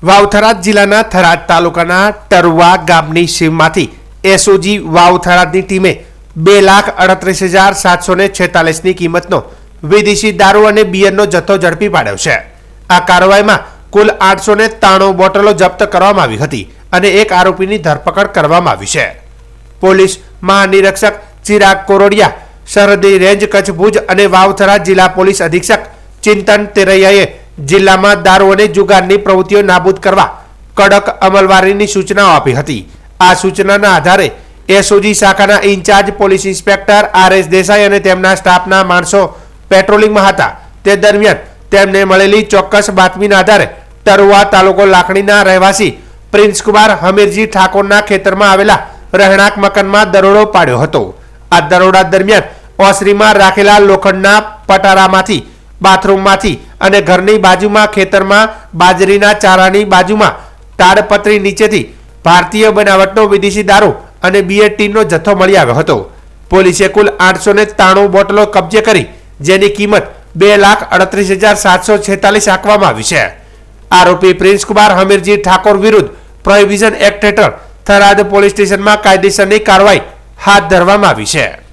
વાવથરાદ જિલ્લાના થરાદ તાલુકાના ટરવા ગામની સીમમાંથી એસઓજી વાવથરાદની ટીમે 2,38,746ની કિંમતનો વિદેશી દારૂ અને બિયરનો જથ્થો ઝડપી પાડ્યો છે। આ કાર્યવાહીમાં કુલ 893 બોટલો જપ્ત કરવામાં આવી હતી અને એક આરોપીની ધરપકડ કરવામાં આવી છે। પોલીસ મહાનિરીક્ષક ચિરાગ કોરોડિયા, સરહદી રેન્જ કચ્છ ભુજ અને વાવથરાદ જિલ્લા પોલીસ અધિક્ષક ચિંતન તેરૈયાએ જિલ્લામાં દારૂ અને જુગારની પ્રવૃત્તિઓ નાબૂદ કરવા કડક અમલવારીની સૂચનાઓ આપી હતી। આ સૂચનાના આધારે એસઓજી શાખાના ઇન્ચાર્જ પોલીસ ઇન્સ્પેક્ટર આર.એસ. દેસાઈ અને તેમના સ્ટાફના માણસો પેટ્રોલિંગમાં હતા। તે દરમિયાન તેમને મળેલી ચોક્કસ બાતમીના આધારે ટરવા તાલુકો લાખણીના રહેવાસી પ્રિન્સકુમાર હમીરજી ઠાકોરના ખેતરમાં આવેલા રહેણાંક મકાનમાં દરોડો પાડ્યો હતો। આ દરોડા દરમિયાન ઓસરીમાં રાખેલા લોખંડના પટારામાંથી, બાથરૂમમાંથી અને ઘરની બાજુમાં ખેતરમાં બાજરીના ચારાની બાજુમાં તાડપત્રી નીચેથી ભારતીય બનાવટનો વિદેશી દારૂ અને બિયર ટીનનો જથ્થો મળી આવ્યો હતો। પોલીસે કુલ 893 બોટલો કબજે કરી જેની કિંમત 2,38,746 આંકવામાં આવી છે। આરોપી પ્રિન્સકુમાર હમીરજી ઠાકોર વિરુદ્ધ પ્રોહિબિશન એક્ટ હેઠળ થરાદ પોલીસ સ્ટેશનમાં કાયદેસરની કાર્યવાહી હાથ ધરવામાં આવી છે।